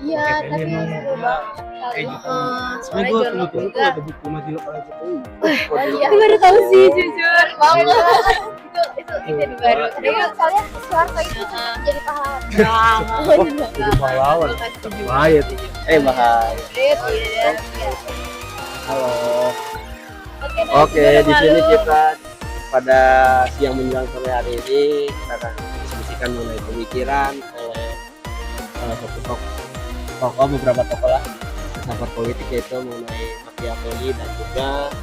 Iya, tapi seru banget kali. Soalnya John Locke juga. buku majalah Pak Jokowi. Oh iya, aku baru tahu sih jujur. Banget. Itu ide baru. Tapi kalian Soeharto itu jadi pahlawan. Jadi pahlawan. Bahaya tuh. Bahaya. Halo. Oke, Di sini kita pada siang menjelang sore hari ini kita akan diskusikan mengenai pemikiran oleh salah satu tokoh beberapa tokoh lah filsafat politik, yaitu mengenai Machiavelli dan juga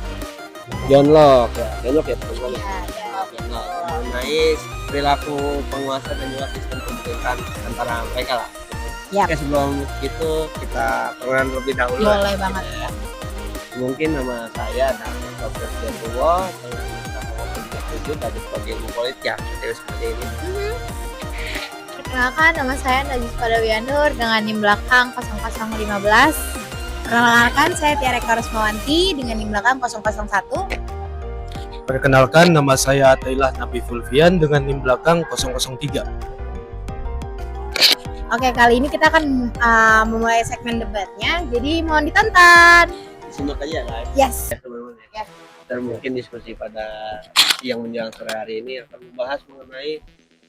John Locke ya. John Locke ya teman-teman. John Locke mengenai perilaku penguasa dan juga sistem pemerintahan antara mereka lah. Yap. Oke, sebelum itu kita perkenalan lebih dahulu. Boleh banget. Ya. Mungkin nama saya adalah Dr. Jatuwo, saya dari sebagai ilmu politik ya, seperti ini. Perkenalkan, nama saya Najis Padawianur dengan NIM belakang 0015. Perkenalkan, saya Tiara Karusmawanti dengan NIM belakang 001. Perkenalkan, nama saya Atailah Nabi Fulvian dengan NIM belakang 003. Oke, kali ini kita akan memulai segmen debatnya, jadi mohon ditonton. Simak aja guys. Yes. Ya, teman-teman. Yes. Dan mungkin diskusi pada siang menjelang sore hari ini akan membahas mengenai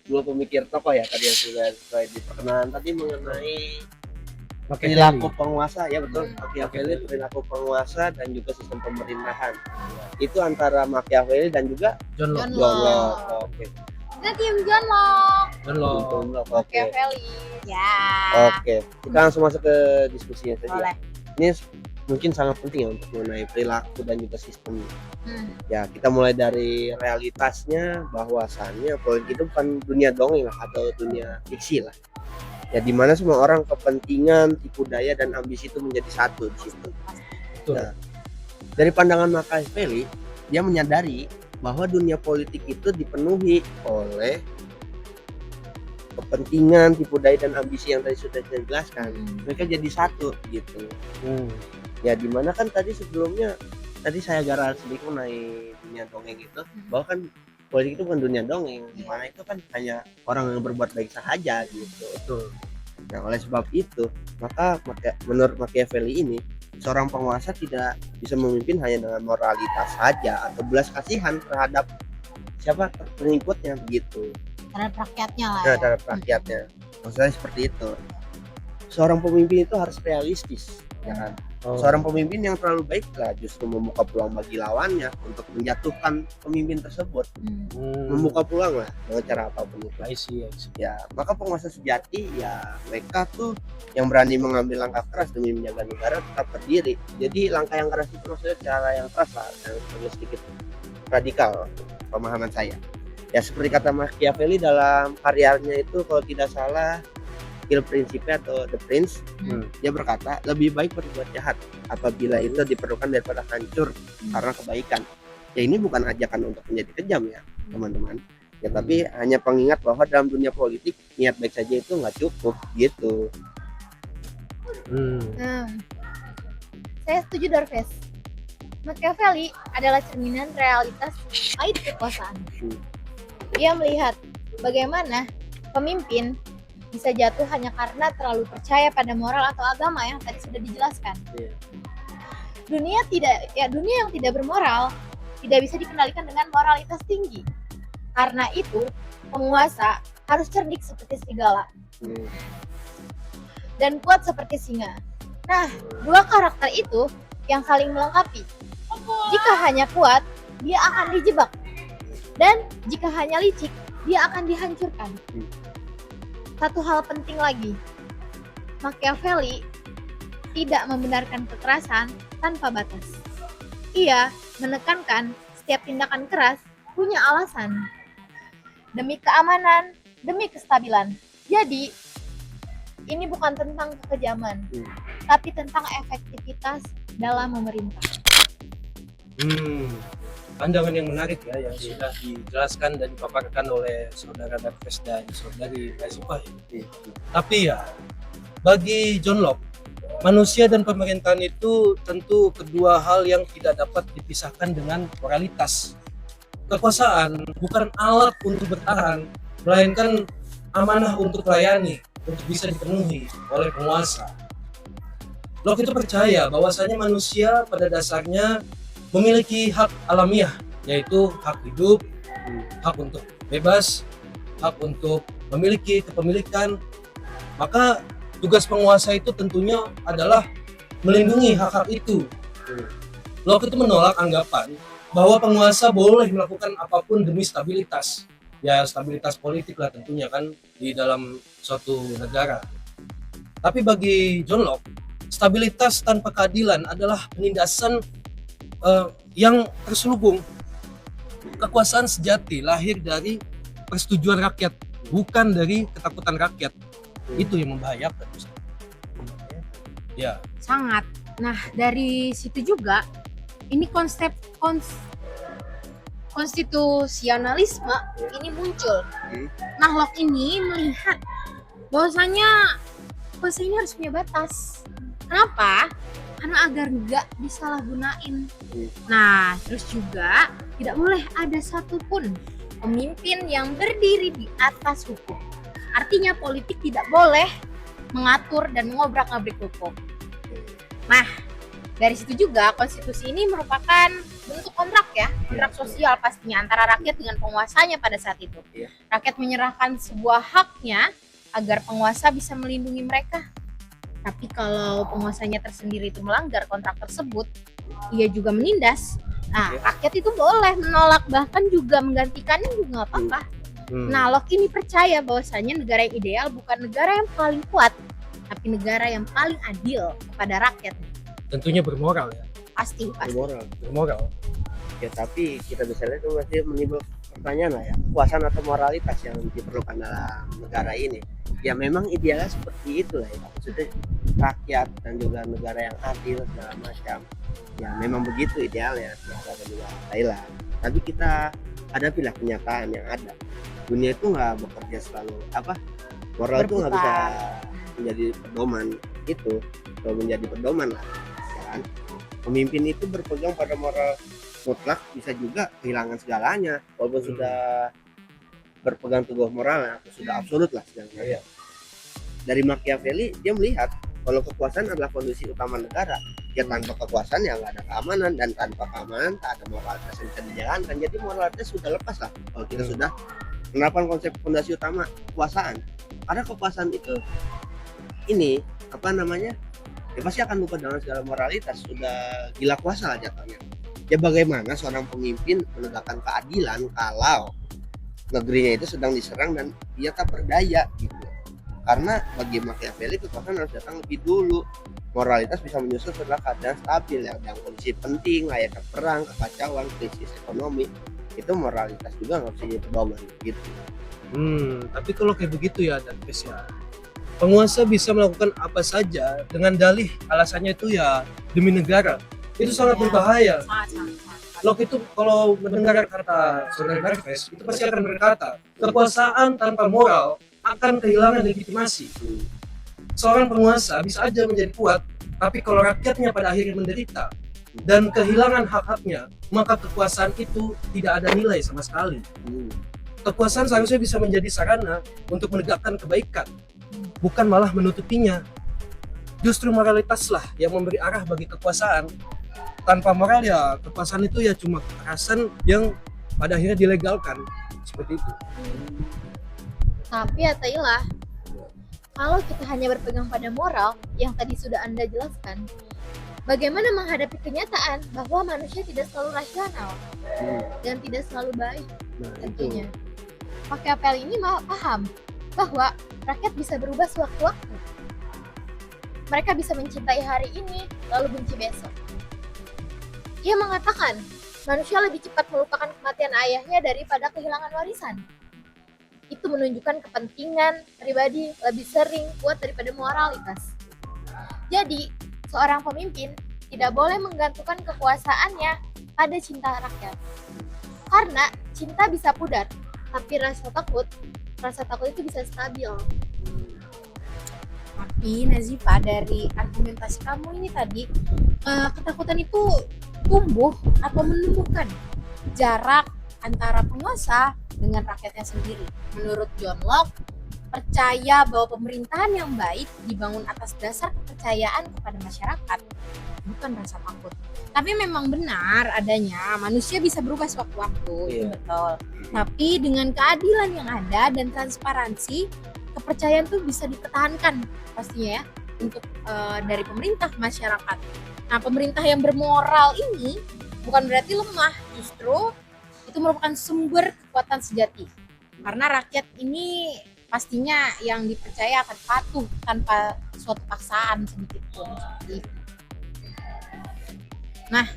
dua pemikir tokoh ya, tadi yang sudah di perkenalan tadi mengenai perilaku penguasa ya, betul. Machiavelli, perilaku penguasa dan juga sistem pemerintahan. Itu antara Machiavelli dan juga John Locke. John Locke. Oke. Kita tim John Locke. John Locke. John Locke. Oke. Machiavelli. Ya. Oke. Kita langsung masuk ke diskusinya tadi. Boleh. Ini mungkin sangat penting ya untuk mengenai perilaku dan juga sistem. Ya, kita mulai dari realitasnya bahwasannya politik itu bukan dunia dongeng lah atau dunia fiksi lah. Ya, dimana semua orang kepentingan, tipu daya dan ambisi itu menjadi satu di situ. Nah, dari pandangan Machiavelli, dia menyadari bahwa dunia politik itu dipenuhi oleh kepentingan, tipu daya dan ambisi yang tadi sudah saya jelaskan. Mereka jadi satu gitu. Ya, dimana kan tadi sebelumnya tadi saya garap sedikit mengenai dunia dongeng itu, bahwa kan politik itu bukan dunia dongeng, dimana itu kan hanya orang yang berbuat baik saja gitu. Betul. Nah, oleh sebab itu maka menurut Machiavelli ini, seorang penguasa tidak bisa memimpin hanya dengan moralitas saja atau belas kasihan terhadap siapa pengikutnya gitu. Terhadap rakyatnya lah. Nah, Ya. terhadap rakyatnya. Maksudnya seperti itu. Seorang pemimpin itu harus realistis, ya kan? Seorang pemimpin yang terlalu baik lah justru membuka peluang bagi lawannya untuk menjatuhkan pemimpin tersebut. Membuka peluang lah dengan cara apapun itu. I see. Ya, maka penguasa sejati ya mereka tuh yang berani mengambil langkah keras demi menjaga negara tetap berdiri. Jadi langkah yang keras itu maksudnya cara yang keras lah, yang sedikit radikal pemahaman saya. Ya, seperti kata Machiavelli dalam karyanya itu kalau tidak salah Il Principe atau The Prince, dia berkata lebih baik berbuat jahat apabila itu diperlukan daripada hancur karena kebaikan. Ya, ini bukan ajakan untuk menjadi kejam ya teman-teman. Ya, tapi hanya pengingat bahwa dalam dunia politik niat baik saja itu nggak cukup gitu. Saya setuju Dorves. Machiavelli adalah cerminan realitas pahit kekuasaan. Dia melihat bagaimana pemimpin bisa jatuh hanya karena terlalu percaya pada moral atau agama yang tadi sudah dijelaskan. Dunia yang tidak bermoral tidak bisa dikendalikan dengan moralitas tinggi. Karena itu, penguasa harus cerdik seperti serigala dan kuat seperti singa. Nah, dua karakter itu yang saling melengkapi. Jika hanya kuat, dia akan dijebak. Dan jika hanya licik, dia akan dihancurkan. Satu hal penting lagi, Machiavelli tidak membenarkan kekerasan tanpa batas. Ia menekankan setiap tindakan keras punya alasan. Demi keamanan, demi kestabilan. Jadi, ini bukan tentang kekejaman, tapi tentang efektivitas dalam memerintah. Pandangan yang menarik ya, yang sudah dijelaskan dan dipaparkan oleh saudara Darves dan saudari Nazifah. Tapi ya, bagi John Locke, manusia dan pemerintahan itu tentu kedua hal yang tidak dapat dipisahkan dengan moralitas. Kekuasaan bukan alat untuk bertahan, melainkan amanah untuk melayani, untuk bisa dipenuhi oleh penguasa. Locke itu percaya bahwasanya manusia pada dasarnya memiliki hak alamiah, yaitu hak hidup, hak untuk bebas, hak untuk memiliki kepemilikan. Maka tugas penguasa itu tentunya adalah melindungi hak-hak itu. Locke itu menolak anggapan bahwa penguasa boleh melakukan apapun demi stabilitas. Ya, stabilitas politik lah tentunya kan di dalam suatu negara. Tapi bagi John Locke, stabilitas tanpa keadilan adalah penindasan yang terselubung. Kekuasaan sejati lahir dari persetujuan rakyat, bukan dari ketakutan rakyat. Itu yang membahayakan. Ya. Sangat. Nah, dari situ juga ini konsep Konstitusionalisme ini muncul. Nah, Locke ini melihat bahwasanya kuasa ini harus punya batas. Kenapa? Karena agar nggak disalahgunain. Nah, terus juga tidak boleh ada satupun pemimpin yang berdiri di atas hukum. Artinya politik tidak boleh mengatur dan mengobrak-abrik hukum. Nah, dari situ juga konstitusi ini merupakan bentuk kontrak ya, kontrak sosial pastinya antara rakyat dengan penguasanya pada saat itu. Rakyat menyerahkan sebuah haknya agar penguasa bisa melindungi mereka. Tapi kalau penguasanya tersendiri itu melanggar kontrak tersebut, ia juga menindas. Nah, rakyat itu boleh menolak, bahkan juga menggantikannya juga nggak apa-apa. Nah, Locke ini percaya bahwasanya negara yang ideal bukan negara yang paling kuat, tapi negara yang paling adil kepada rakyat. Tentunya bermoral ya. Pasti. Bermoral. Ya, tapi kita bisa lihat itu masih menimbul pertanyaan lah ya, kekuasaan atau moralitas yang diperlukan dalam negara ini. Ya memang idealnya seperti itu lah ya, maksudnya rakyat dan juga negara yang adil segala macam. Ya memang begitu idealnya negara dan juga Thailand. Tapi kita hadapilah kenyataan yang ada. Dunia itu nggak bekerja selalu moral itu nggak bisa menjadi pedoman itu, atau menjadi pedoman lah. Ya kan? Pemimpin itu berpegang pada moral mutlak bisa juga kehilangan segalanya walaupun sudah berpegang teguh moral atau sudah absolut lah segalanya. Dari Machiavelli dia melihat kalau kekuasaan adalah kondisi utama negara, ya tanpa kekuasaan ya nggak ada keamanan, dan tanpa keamanan tak ada moralitas yang bisa dijalankan. Jadi moralitas sudah lepas lah kalau kita sudah menerapkan konsep fondasi utama kekuasaan. Karena kekuasaan itu ini ya pasti akan lupa dengan segala moralitas, sudah gila kuasa lah jatuhnya. Ya bagaimana seorang pemimpin menegakkan keadilan kalau negerinya itu sedang diserang dan dia tak berdaya gitu. Karena bagi Machiavelli kekuasaan harus datang lebih dulu. Moralitas bisa menyusul setelah keadaan stabil ya, yang kondisi penting, layaknya perang, kekacauan, krisis ekonomi. Itu moralitas juga nggak bisa jadi pedoman gitu. Tapi kalau kayak begitu ya, dan ya, penguasa bisa melakukan apa saja dengan dalih alasannya itu ya demi negara. Itu sangat berbahaya. Locke itu kalau mendengar kata saudara Marquez itu pasti akan berkata, kekuasaan tanpa moral akan kehilangan legitimasi. Seorang penguasa bisa aja menjadi kuat, tapi kalau rakyatnya pada akhirnya menderita dan kehilangan hak-haknya, maka kekuasaan itu tidak ada nilai sama sekali. Kekuasaan seharusnya bisa menjadi sarana untuk menegakkan kebaikan, bukan malah menutupinya. Justru moralitaslah yang memberi arah bagi kekuasaan. Tanpa moral ya kekuasaan itu ya cuma kekerasan yang pada akhirnya dilegalkan seperti itu. Tapi ya Tailah, kalau kita hanya berpegang pada moral yang tadi sudah Anda jelaskan, bagaimana menghadapi kenyataan bahwa manusia tidak selalu rasional dan tidak selalu baik tentunya. Machiavelli ini paham bahwa rakyat bisa berubah sewaktu-waktu. Mereka bisa mencintai hari ini lalu benci besok. Ia mengatakan, manusia lebih cepat melupakan kematian ayahnya daripada kehilangan warisan. Itu menunjukkan kepentingan pribadi lebih sering kuat daripada moralitas. Jadi, seorang pemimpin tidak boleh menggantungkan kekuasaannya pada cinta rakyat. Karena cinta bisa pudar, tapi rasa takut itu bisa stabil. Tapi Nazifa, dari argumentasi kamu ini tadi, ketakutan itu tumbuh atau menumbuhkan jarak antara penguasa dengan rakyatnya sendiri. Menurut John Locke, percaya bahwa pemerintahan yang baik dibangun atas dasar kepercayaan kepada masyarakat, bukan rasa takut. Tapi memang benar adanya manusia bisa berubah sewaktu-waktu, itu Iya. betul. Tapi dengan keadilan yang ada dan transparansi, kepercayaan tuh bisa dipertahankan pastinya ya untuk dari pemerintah ke masyarakat. Nah, pemerintah yang bermoral ini bukan berarti lemah, justru itu merupakan sumber kekuatan sejati. Karena rakyat ini pastinya yang dipercaya akan patuh tanpa suatu paksaan sedikit pun. Seperti itu. Nah,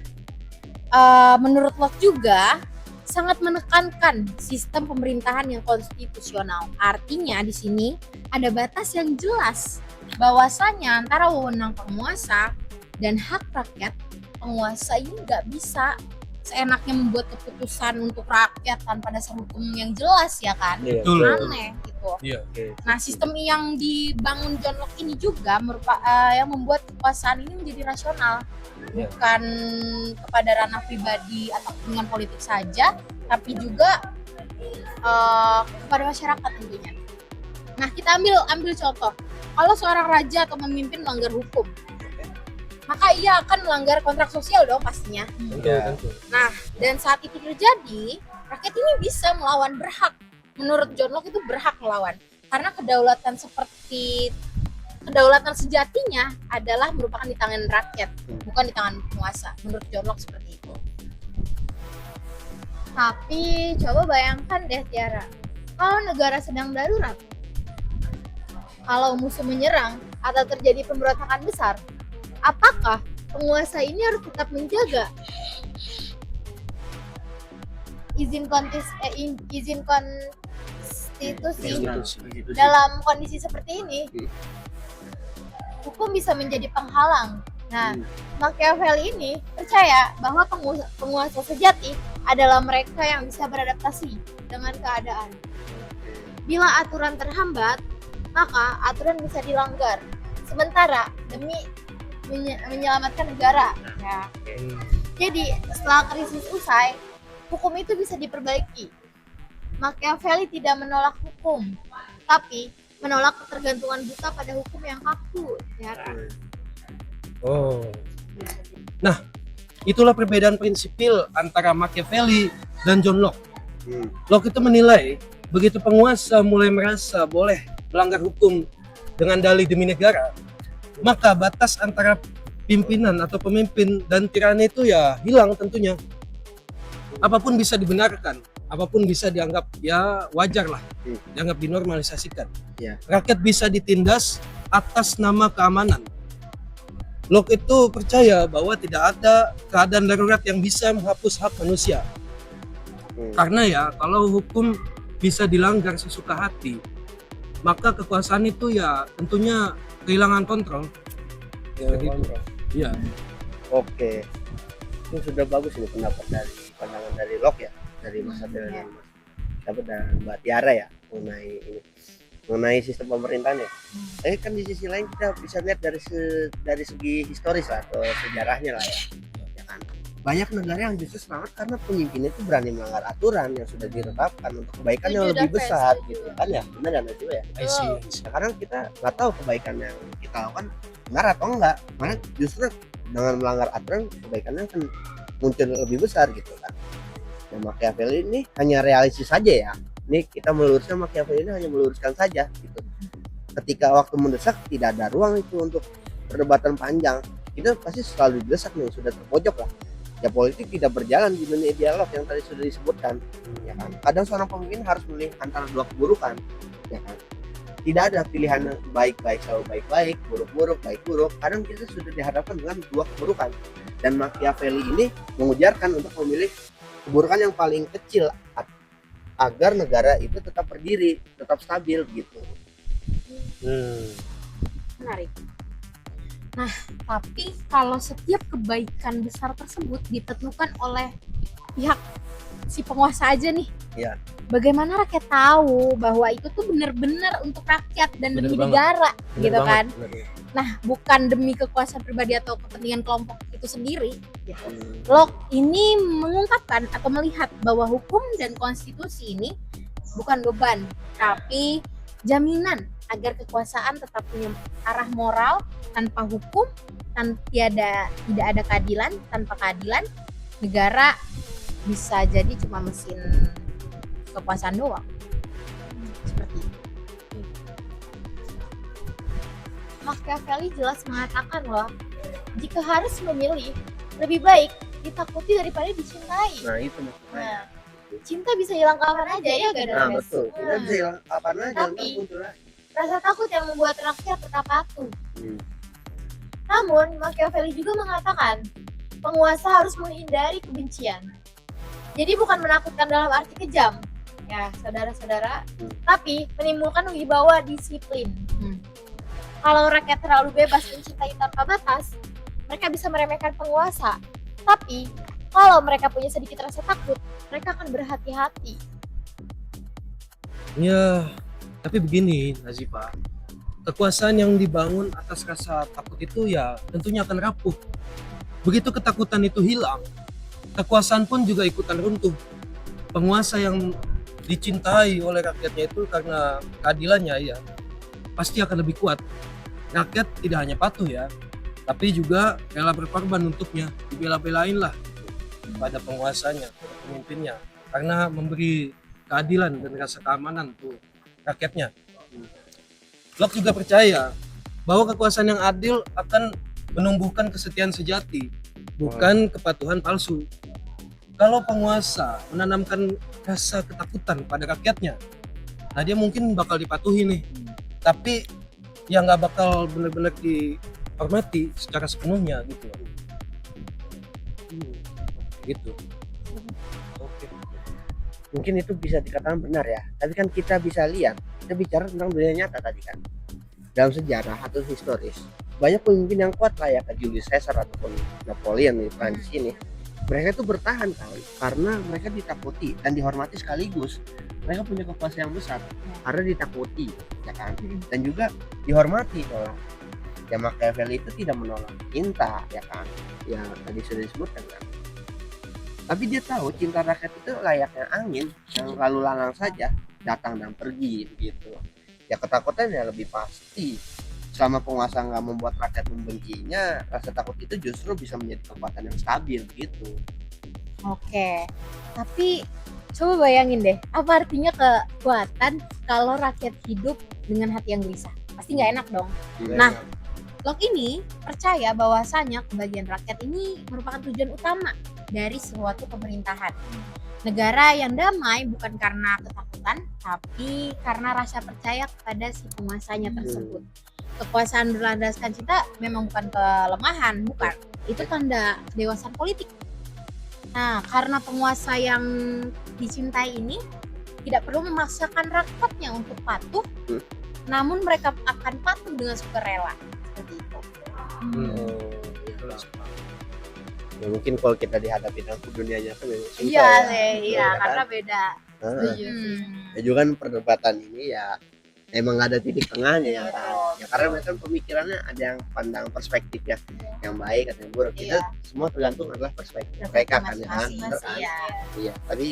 menurut Locke juga sangat menekankan sistem pemerintahan yang konstitusional. Artinya di sini ada batas yang jelas bahwasanya antara wewenang penguasa dan hak rakyat, penguasa ini nggak bisa seenaknya membuat keputusan untuk rakyat tanpa dasar hukum yang jelas ya kan? Iya. Betul. Aneh gitu. Iya. Oke. Nah, sistem yang dibangun John Locke ini juga yang membuat kekuasaan ini menjadi rasional, Ya. bukan kepada ranah pribadi atau kepentingan politik saja, tapi juga kepada masyarakat tentunya. Nah, kita ambil contoh. Kalau seorang raja atau pemimpin melanggar hukum, maka ia akan melanggar kontrak sosial dong pastinya. Tentu, Iya. tentu. Nah, dan saat itu terjadi, rakyat ini bisa melawan, berhak. Menurut John Locke itu berhak melawan. Karena kedaulatan sejatinya adalah merupakan di tangan rakyat, bukan di tangan penguasa. Menurut John Locke seperti itu. Tapi coba bayangkan deh Tiara, kalau negara sedang darurat, kalau musuh menyerang atau terjadi pemberontakan besar, apakah penguasa ini harus tetap menjaga izin konstitusi dalam kondisi seperti ini? Hukum bisa menjadi penghalang. Nah, Machiavelli ini percaya bahwa penguasa sejati adalah mereka yang bisa beradaptasi dengan keadaan. Bila aturan terhambat, maka aturan bisa dilanggar. Sementara demi menyelamatkan negara. Ya. Jadi setelah krisis usai, hukum itu bisa diperbaiki. Machiavelli tidak menolak hukum, tapi menolak ketergantungan buta pada hukum yang kaku. Ya kan? Oh. Nah, itulah perbedaan prinsipil antara Machiavelli dan John Locke. Locke itu menilai begitu penguasa mulai merasa boleh melanggar hukum dengan dalih demi negara, maka batas antara pimpinan atau pemimpin dan tirani itu ya hilang tentunya. Apapun bisa dibenarkan, apapun bisa dianggap ya wajar lah, dianggap dinormalisasikan. Iya. Rakyat bisa ditindas atas nama keamanan. Locke itu percaya bahwa tidak ada keadaan darurat yang bisa menghapus hak manusia. Karena ya kalau hukum bisa dilanggar sesuka hati, maka kekuasaan itu ya tentunya kehilangan kontrol. Jadi, iya. Oke. Ini sudah bagus ini pandangan dari Locke ya, dari Mas Adel dan Mbak Tiara ya mengenai sistem pemerintahan ya. Tapi kan di sisi lain kita bisa lihat dari segi historis lah atau sejarahnya lah ya. Ya kan? Banyak negara yang justru selamat karena pemimpinnya itu berani melanggar aturan yang sudah ditetapkan untuk kebaikan yang lebih besar gitu kan ya. Benar kan itu ya? I see. Sekarang kita nggak tahu kebaikan yang kita lakukan benar atau enggak. Karena justru dengan melanggar aturan kebaikannya akan muncul lebih besar gitu kan. Nah, Machiavelli ini hanya realistis saja ya. Ini kita meluruskan Machiavelli ini hanya meluruskan saja gitu. Ketika waktu mendesak tidak ada ruang itu untuk perdebatan panjang. Kita pasti selalu didesak nih, sudah terpojok lah. Ya politik tidak berjalan di dunia dialog yang tadi sudah disebutkan, ya kan. Kadang seorang pemimpin harus memilih antara dua keburukan, ya kan. Tidak ada pilihan baik-baik selalu baik-baik, buruk-buruk, baik-buruk. Kadang kita sudah dihadapkan dengan dua keburukan. Dan Machiavelli ini mengujarkan untuk memilih keburukan yang paling kecil agar negara itu tetap berdiri, tetap stabil gitu. Menarik. Nah, tapi kalau setiap kebaikan besar tersebut ditentukan oleh pihak si penguasa aja nih, Iya. bagaimana rakyat tahu bahwa itu tuh benar-benar untuk rakyat dan Bener demi banget. negara, Bener gitu banget, kan? bener. Nah, bukan demi kekuasaan pribadi atau kepentingan kelompok itu sendiri. Gitu. Locke ini mengungkapkan atau melihat bahwa hukum dan konstitusi ini bukan beban, tapi jaminan agar kekuasaan tetap punya arah moral tanpa hukum, tidak ada keadilan. Tanpa keadilan, negara bisa jadi cuma mesin kekuasaan doang. Seperti itu. Machiavelli jelas mengatakan loh, jika harus memilih, lebih baik ditakuti daripada dicintai. Nah itu maksudnya. Nah, cinta bisa hilang kapan aja ya gak ada Nah guys? betul, kita bisa hilang kapan aja. Tapi- ntar muncul lagi. Rasa takut yang membuat rakyat tetap patuh. Hmm. Namun, Machiavelli juga mengatakan, penguasa harus menghindari kebencian. Jadi bukan menakutkan dalam arti kejam, ya saudara-saudara, tapi menimbulkan wibawa disiplin. Kalau rakyat terlalu bebas mencintai tanpa batas, mereka bisa meremehkan penguasa. Tapi, kalau mereka punya sedikit rasa takut, mereka akan berhati-hati. Ya, tapi begini Nazifa, kekuasaan yang dibangun atas rasa takut itu ya tentunya akan rapuh. Begitu ketakutan itu hilang, kekuasaan pun juga ikutan runtuh. Penguasa yang dicintai oleh rakyatnya itu karena keadilannya ya pasti akan lebih kuat. Rakyat tidak hanya patuh ya, tapi juga rela berkorban untuknya, dibela-belain lah pada penguasanya, pada pemimpinnya, karena memberi keadilan dan rasa keamanan tuh rakyatnya. Locke juga percaya bahwa kekuasaan yang adil akan menumbuhkan kesetiaan sejati, bukan kepatuhan palsu. Kalau penguasa menanamkan rasa ketakutan pada rakyatnya, nah dia mungkin bakal dipatuhi nih, tapi yang nggak bakal benar-benar dihormati secara sepenuhnya gitu. Gitu. Oke. Mungkin itu bisa dikatakan benar ya, tapi kan kita bisa lihat, kita bicara tentang dunia nyata tadi kan, dalam sejarah atau historis banyak pemimpin yang kuat kayak Julius Caesar ataupun Napoleon di Prancis ini, mereka itu bertahan kan karena mereka ditakuti dan dihormati sekaligus. Mereka punya kekuasaan yang besar karena ditakuti, ya kan, dan juga dihormati. Kalau ya Machiavelli itu tidak menolak cinta, ya kan, ya tadi sudah disebutkan kan. Tapi dia tahu cinta rakyat itu layaknya angin yang lalu lalang saja, datang dan pergi gitu. Ya ketakutan ya lebih pasti. Selama penguasa nggak membuat rakyat membencinya, rasa takut itu justru bisa menjadi kekuatan yang stabil gitu. Oke, tapi coba bayangin deh, apa artinya kekuatan kalau rakyat hidup dengan hati yang gelisah? Pasti nggak enak dong. Nah, Locke ini percaya bahwasanya kebahagiaan rakyat ini merupakan tujuan utama dari suatu pemerintahan. Negara yang damai bukan karena ketakutan, tapi karena rasa percaya kepada si penguasanya tersebut. Kekuasaan berlandaskan cinta memang bukan kelemahan, bukan. Itu tanda kedewasaan politik. Nah, karena penguasa yang dicintai ini tidak perlu memaksakan rakyatnya untuk patuh, namun mereka akan patuh dengan sukarela. Seperti itu. Ya mungkin kalau kita dihadapi dengan dunia nyata memang susah Iya ya. deh, iya, kan? karena beda. Heeh. Setuju sih. Ya juga kan perdebatan ini ya emang nggak ada titik tengahnya ya kan. Ya karena mereka pemikirannya ada yang pandang perspektifnya yang baik atau yang buruk. Kita semua tergantung adalah perspektif mereka kan ya kan. Bener kan? Iya. Iya, tapi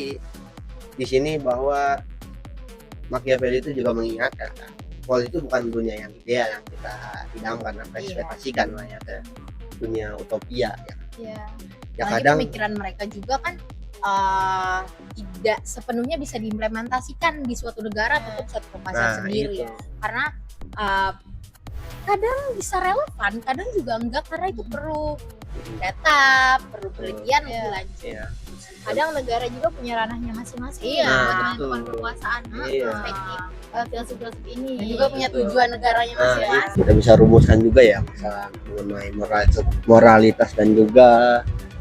di sini bahwa Machiavelli itu juga mengingatkan kan, bahwa itu bukan dunia yang ideal yang kita idamkan atau ekspektasikan lah ya, ke dunia utopia ya. Iya. Ya Apalagi kadang pemikiran mereka juga kan tidak sepenuhnya bisa diimplementasikan di suatu negara ataupun suatu kekuasaan sendiri. itu. Karena kadang bisa relevan, kadang juga enggak, karena itu perlu data, perlu penelitian lebih lanjut. Iya. Kadang negara juga punya ranahnya masing-masing Iya, buat betul. menentukan kekuasaan. Iya. Perspektif filosofi ini Dan juga punya Betul. tujuan negaranya Nah, masing-masing. kita bisa rumuskan juga ya masalah mengenai moralitas dan juga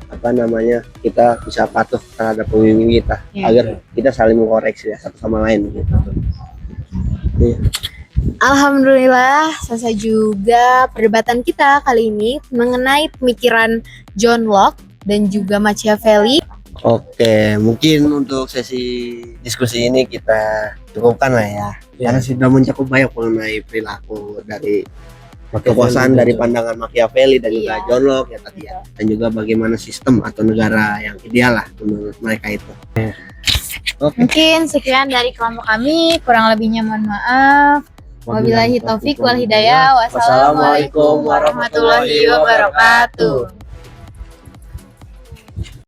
apa namanya, kita bisa patuh terhadap pemimpin kita agar kita saling mengkoreksi ya satu sama lain gitu. Iya. Alhamdulillah, selesai juga perdebatan kita kali ini mengenai pemikiran John Locke dan juga Machiavelli. Oke, mungkin untuk sesi diskusi ini kita cukupkan lah ya. Karena sudah mencakup banyak mengenai perilaku dari kekuasaan dari pandangan Machiavelli dan juga Iya. John Locke ya tadi ya. Dan juga bagaimana sistem atau negara yang ideal lah menurut mereka itu. Mungkin sekian dari kelompok kami, kurang lebihnya mohon maaf. Wabillahi taufik wal hidayah. Wassalamualaikum warahmatullahi wabarakatuh.